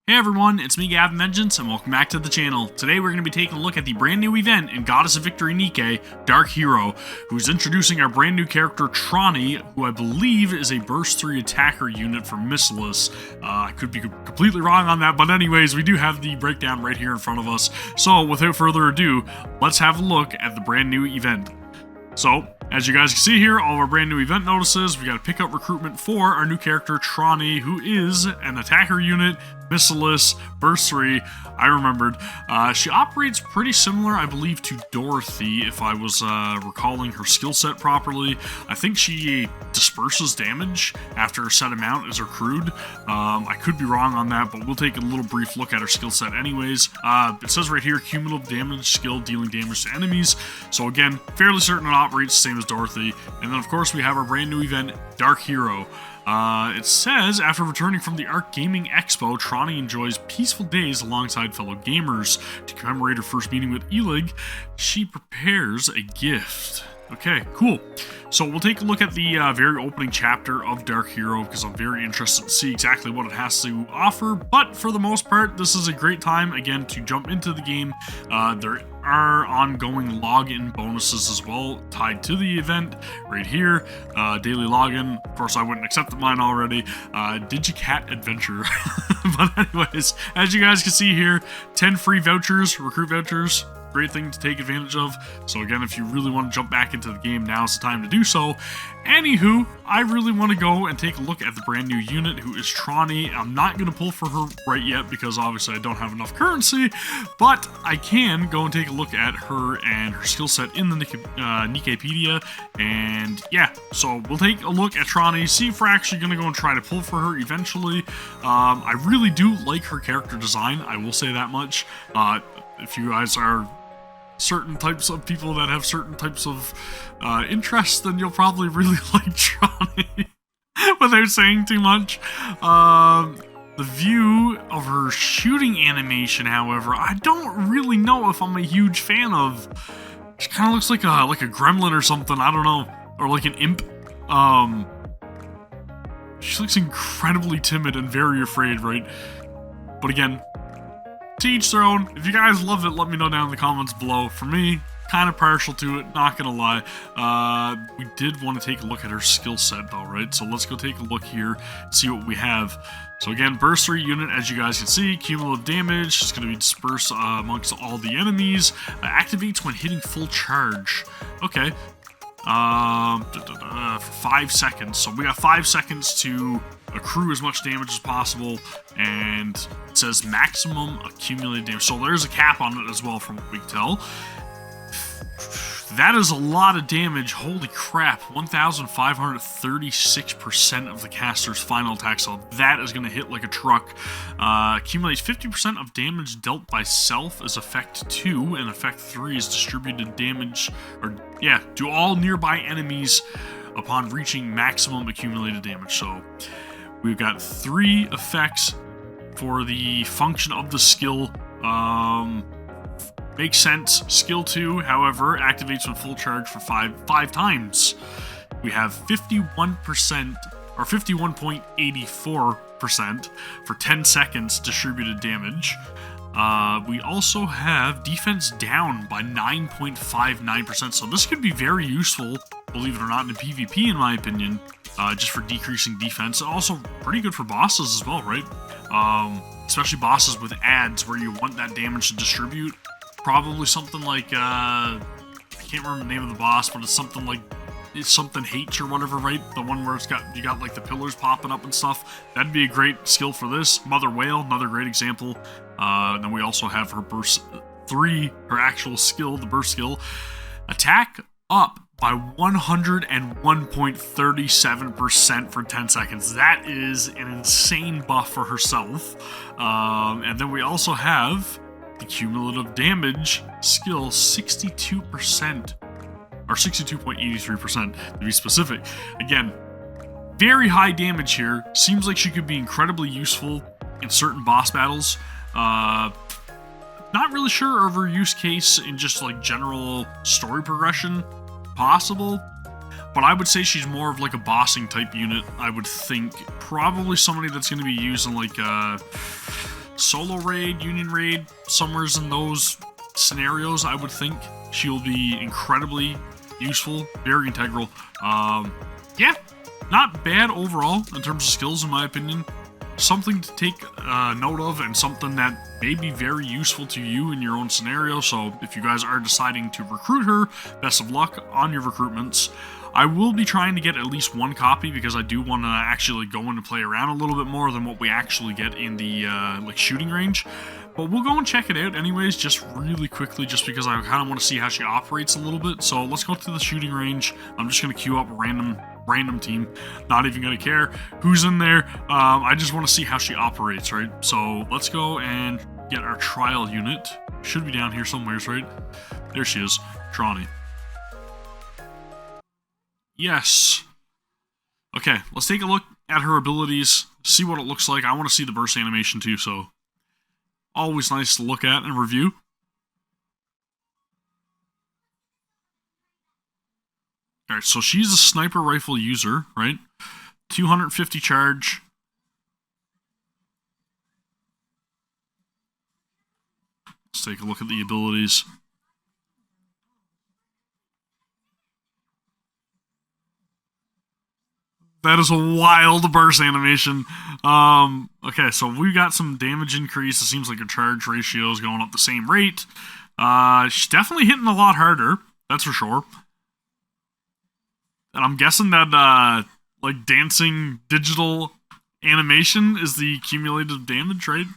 Hey everyone, it's me Gavin and welcome back to the channel. Today we're going to be taking a look at the brand new event in Goddess of Victory NIKKE, Dark Hero, who's introducing our brand new character Trani, who I believe is a burst 3 attacker unit for Missilus. I could be completely wrong on that, but anyways, we do have the breakdown right here in front of us. So without further ado, let's have a look at the brand new event. So, as you guys can see here, all of our brand new event notices, we got to pick up recruitment for our new character, Trani, who is an attacker unit, Missilus, burst 3, I remembered. She operates pretty similar, I believe, to Dorothy, if I was recalling her skill set properly. I think she disperses damage after a set amount is accrued. I could be wrong on that, but we'll take a little brief look at her skill set anyways. It says right here, cumulative damage skill dealing damage to enemies. So again, fairly certain it operates the same as Dorothy. And then of course we have our brand new event, Dark Hero. It says, after returning from the Arc Gaming Expo, Trani enjoys peaceful days alongside fellow gamers. To commemorate her first meeting with Elig, she prepares a gift. Okay, cool. So we'll take a look at the very opening chapter of Dark Hero because I'm very interested to see exactly what it has to offer. But for the most part, this is a great time, again, to jump into the game. There are ongoing login bonuses as well tied to the event right here. Daily login. Of course, I wouldn't accept mine already. Digicat Adventure. But anyways, as you guys can see here, 10 free vouchers, recruit vouchers. Great thing to take advantage of. So again, if you really want to jump back into the game, now's the time to do so. Anywho, I really want to go and take a look at the brand new unit, who is Trani. I'm not going to pull for her right yet because obviously I don't have enough currency, but I can go and take a look at her and her skill set in the Nikkepedia. And yeah, so we'll take a look at Trani, see if we're actually going to go and try to pull for her eventually. I really do like her character design, I will say that much. If you guys are certain types of people that have certain types of interests, then you'll probably really like Trani without saying too much. The view of her shooting animation, however, I don't really know if I'm a huge fan of. She kind of looks like a gremlin or something, I don't know, or like an imp. She looks incredibly timid and very afraid, right? But again, to each their own. If you guys love it, let me know down in the comments below. For me, kind of partial to it, not gonna lie. We did want to take a look at her skill set though, right? So let's go take a look here and see what we have. So again, burst 3 unit, as you guys can see, cumulative damage. It's going to be dispersed amongst all the enemies. Activates when hitting full charge. Okay. For 5 seconds. So we got 5 seconds to accrue as much damage as possible, and it says maximum accumulated damage. So there's a cap on it as well, from what we can tell. That is a lot of damage. Holy crap. 1,536% of the caster's final attack. So that is going to hit like a truck. Accumulates 50% of damage dealt by self as effect 2, and effect 3 is distributed damage, or yeah, to all nearby enemies upon reaching maximum accumulated damage. So we've got 3 effects for the function of the skill. Makes sense. Skill 2, however, activates when full charge for 5 times. We have 51%, or 51.84% for 10 seconds distributed damage. We also have defense down by 9.59%, so this could be very useful, believe it or not, in PvP, in my opinion, just for decreasing defense. Also pretty good for bosses as well, right? Especially bosses with ads where you want that damage to distribute. Probably something like, I can't remember the name of the boss, but it's something like, it's something H or whatever, right? The one where you got like the pillars popping up and stuff. That'd be a great skill for this. Mother Whale, another great example. Then we also have her burst 3, her actual skill, the burst skill. Attack up by 101.37% for 10 seconds. That is an insane buff for herself. And then we also have the cumulative damage skill, 62%, or 62.83% to be specific. Again, very high damage here. Seems like she could be incredibly useful in certain boss battles. Not really sure of her use case in just like general story progression. Possible, but I would say she's more of like a bossing type unit. I would think probably somebody that's going to be using like solo raid, union raid, somewheres in those scenarios, I would think she'll be incredibly useful, very integral. Yeah, not bad overall in terms of skills, in my opinion. Something to take note of, and something that may be very useful to you in your own scenario. So if you guys are deciding to recruit her, best of luck on your recruitments. I will be trying to get at least one copy because I do want to actually go in and play around a little bit more than what we actually get in the like shooting range. But we'll go and check it out anyways, just really quickly, just because I kind of want to see how she operates a little bit. So let's go to the shooting range. I'm just going to queue up a random team, not even going to care who's in there. I just want to see how she operates, right? So let's go and get our trial unit. Should be down here somewhere, right? There she is, Tronny. Yes. Okay, let's take a look at her abilities, see what it looks like. I want to see the burst animation too, so always nice to look at and review. Alright, so she's a sniper rifle user, right? 250 charge. Let's take a look at the abilities. That is a wild burst animation. Okay, so we got some damage increase. It seems like her charge ratio is going up the same rate. She's definitely hitting a lot harder, that's for sure. And I'm guessing that, like, dancing digital animation is the cumulative damage, right?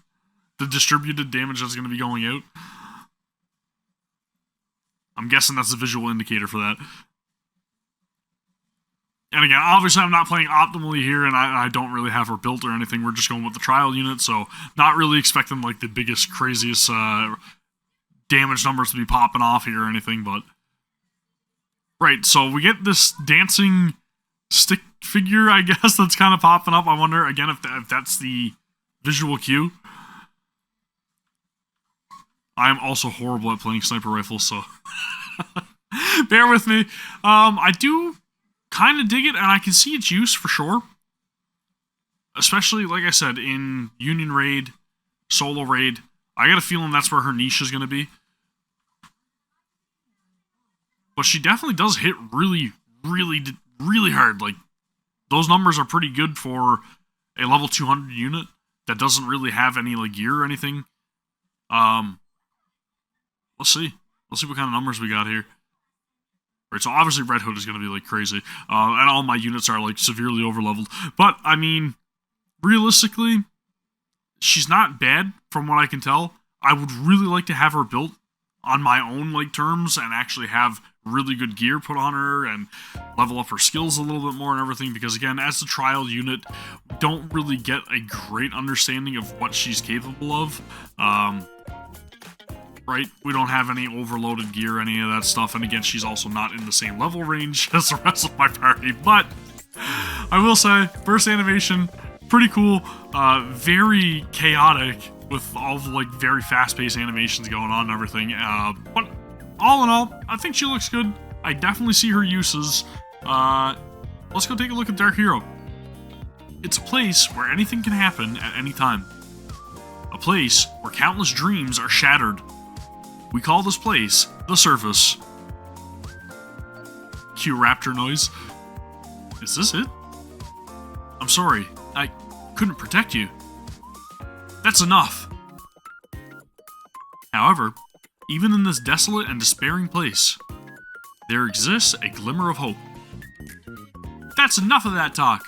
The distributed damage that's going to be going out. I'm guessing that's the visual indicator for that. And again, obviously I'm not playing optimally here, and I don't really have her built or anything. We're just going with the trial unit, so not really expecting, like, the biggest, craziest damage numbers to be popping off here or anything, but... Right, so we get this dancing stick figure, I guess, that's kind of popping up. I wonder, again, if that's the visual cue. I'm also horrible at playing sniper rifles, so... bear with me. I do kind of dig it, and I can see its use for sure. Especially, like I said, in Union Raid, Solo Raid. I got a feeling that's where her niche is going to be. But she definitely does hit really, really, really hard. Like, those numbers are pretty good for a level 200 unit that doesn't really have any, like, gear or anything. Let's see. Let's see what kind of numbers we got here. Right, so obviously Red Hood is going to be, like, crazy. And all my units are, like, severely overleveled. But, I mean, realistically, she's not bad from what I can tell. I would really like to have her built on my own, like, terms and actually have really good gear put on her and level up her skills a little bit more and everything, because again, as a trial unit, we don't really get a great understanding of what she's capable of. Right? We don't have any overloaded gear, any of that stuff, and again, she's also not in the same level range as the rest of my party, but I will say, first animation, pretty cool, very chaotic, with all the, like, very fast-paced animations going on and everything, but all in all, I think she looks good. I definitely see her uses. Let's go take a look at Dark Hero. It's a place where anything can happen at any time. A place where countless dreams are shattered. We call this place the Surface. Cue raptor noise. Is this it? I'm sorry, I couldn't protect you. That's enough. However, even in this desolate and despairing place, there exists a glimmer of hope. That's enough of that talk.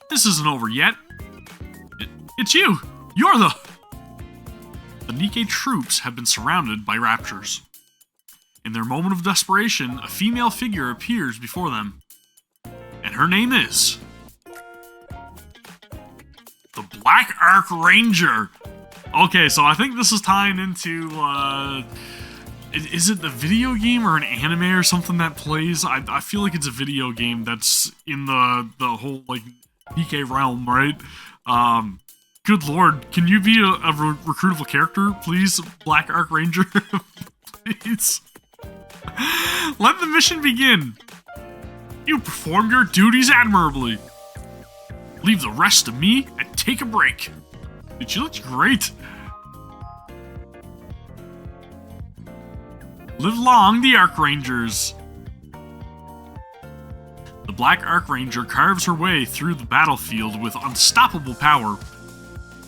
This isn't over yet. It's you! You're the... The NIKKE troops have been surrounded by raptors. In their moment of desperation, a female figure appears before them. And her name is... the Black Arc Ranger! Okay, so I think this is tying into, is it the video game or an anime or something that plays? I feel like it's a video game that's in the whole, like, NIKKE realm, right? Good lord, can you be a recruitable character, please, Black Arc Ranger? Please. Let the mission begin. You performed your duties admirably. Leave the rest to me and take a break. Dude, she looks great. Live long, the Archrangers. The Black Archranger carves her way through the battlefield with unstoppable power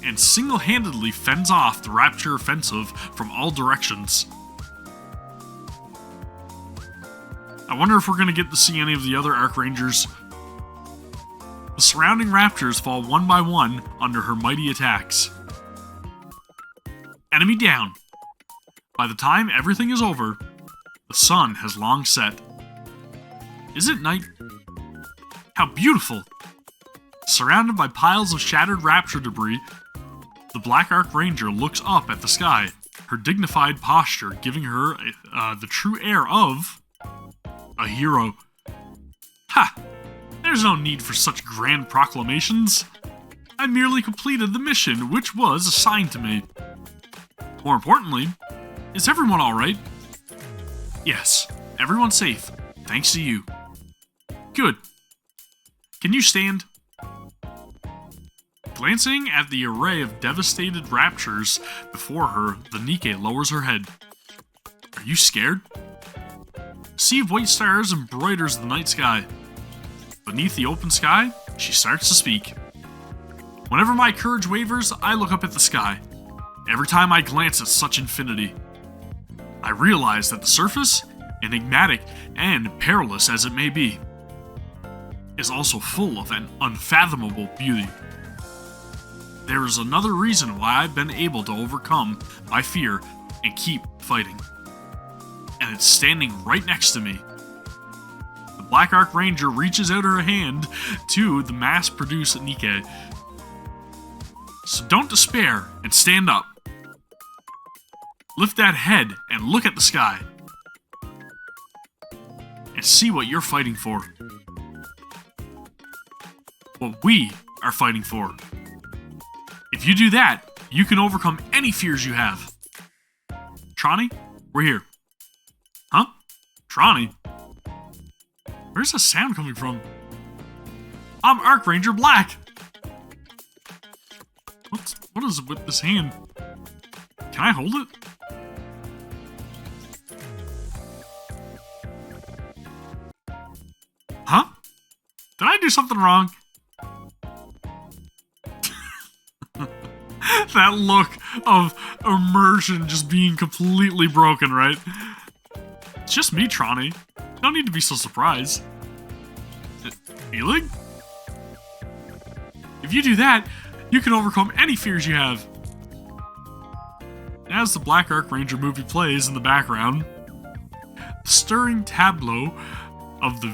and single-handedly fends off the Rapture offensive from all directions. I wonder if we're going to get to see any of the other Archrangers. The surrounding Raptors fall one by one under her mighty attacks. Enemy down. By the time everything is over, the sun has long set. Is it night? How beautiful! Surrounded by piles of shattered Rapture debris, the Black Archranger looks up at the sky, her dignified posture giving her the true air of a hero. Ha! There's no need for such grand proclamations. I merely completed the mission which was assigned to me. More importantly, is everyone alright? Yes, everyone's safe, thanks to you. Good. Can you stand? Glancing at the array of devastated Raptures before her, the NIKKE lowers her head. Are you scared? A sea of white stars embroiders the night sky. Beneath the open sky, she starts to speak. Whenever my courage wavers, I look up at the sky. Every time I glance at such infinity, I realize that the surface, enigmatic and perilous as it may be, is also full of an unfathomable beauty. There is another reason why I've been able to overcome my fear and keep fighting. And it's standing right next to me. The Black Archranger reaches out her hand to the mass-produced NIKKE. So don't despair and stand up. Lift that head and look at the sky. And see what you're fighting for. What we are fighting for. If you do that, you can overcome any fears you have. Trani, we're here. Huh? Trani? Where's the sound coming from? I'm Archranger Black! What is it with this hand? Can I hold it? Huh? Did I do something wrong? That look of immersion just being completely broken, right? It's just me, Trani. No need to be so surprised. Feeling? If you do that, you can overcome any fears you have. As the Black Archranger movie plays in the background, the stirring tableau of the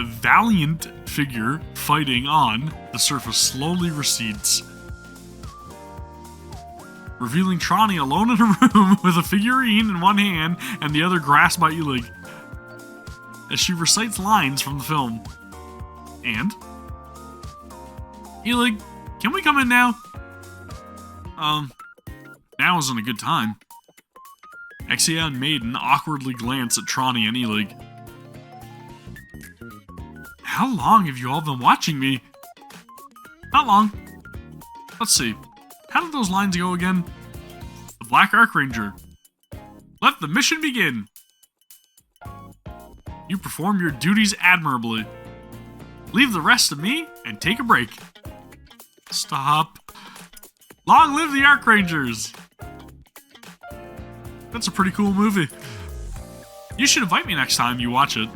valiant figure fighting on the surface slowly recedes, revealing Trani alone in a room with a figurine in one hand and the other grasped by Illig, as she recites lines from the film. And? Illig, can we come in now? Now isn't a good time. Exia and Maiden awkwardly glance at Trani and Illig. How long have you all been watching me? Not long. Let's see. How did those lines go again? The Black Archranger. Let the mission begin. You perform your duties admirably. Leave the rest to me and take a break. Stop. Long live the Archrangers! That's a pretty cool movie. You should invite me next time you watch it.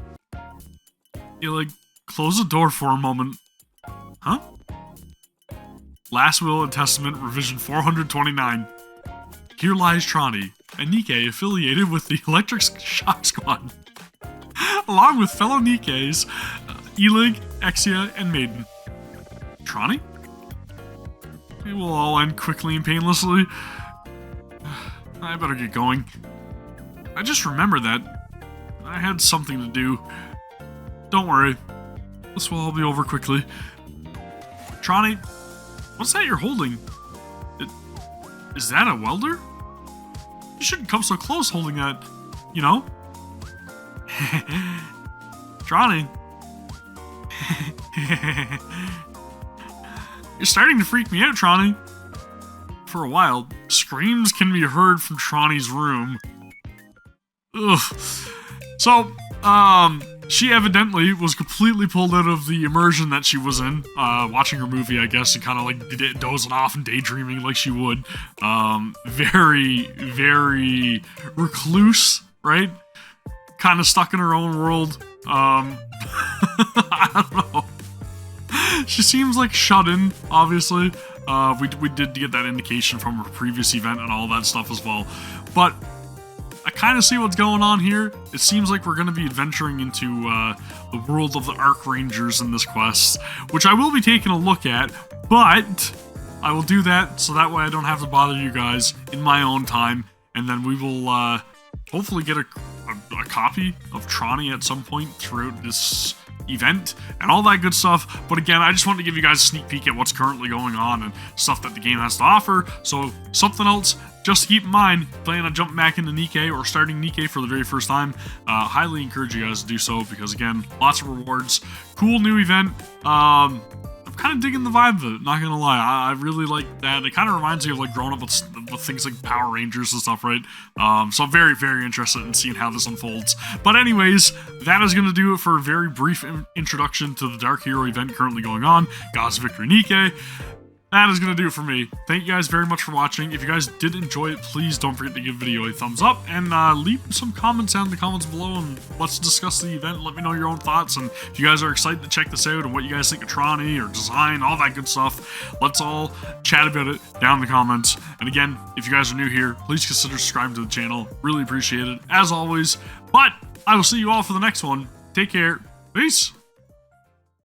Illig, close the door for a moment. Huh? Last Will and Testament, revision 429. Here lies Trani, a NIKKE affiliated with the Electric Shock Squad, along with fellow NIKKEs, Illig, Exia, and Maiden. Trani? It will all end quickly and painlessly. I better get going. I just remembered that I had something to do. Don't worry. This will all be over quickly. Trani, what's that you're holding? Is that a welder? You shouldn't come so close holding that, you know? Trani. You're starting to freak me out, Trani. for a while, screams can be heard from Trani's room. Ugh. So, she evidently was completely pulled out of the immersion that she was in, watching her movie, I guess, and kind of like dozing off and daydreaming like she would. Very, very recluse, right? Kind of stuck in her own world. I don't know. She seems like shut in, obviously. We did get that indication from her previous event and all that stuff as well. But I kind of see what's going on here. It seems like we're going to be adventuring into the world of the Archrangers in this quest, which I will be taking a look at, but I will do that so that way I don't have to bother you guys in my own time, and then we will hopefully get a copy of Trani at some point throughout this event and all that good stuff. But again, I just wanted to give you guys a sneak peek at what's currently going on and stuff that the game has to offer. So something else just to keep in mind, planning on jumping back into NIKKE or starting NIKKE for the very first time, highly encourage you guys to do so, because again, lots of rewards, cool new event. I'm kind of digging the vibe of it, not gonna lie. I really like that. It kind of reminds me of like growing up with things like Power Rangers and stuff, right? So I'm very, very interested in seeing how this unfolds. But anyways, that is gonna do it for a very brief introduction to the Dark Hero event currently going on, Goddess of Victory NIKKE. That is going to do it for me. Thank you guys very much for watching. If you guys did enjoy it, please don't forget to give the video a thumbs up and leave some comments down in the comments below and let's discuss the event. Let me know your own thoughts, and if you guys are excited to check this out and what you guys think of Trani or design, all that good stuff, let's all chat about it down in the comments. And again, if you guys are new here, please consider subscribing to the channel. Really appreciate it, as always. But I will see you all for the next one. Take care. Peace.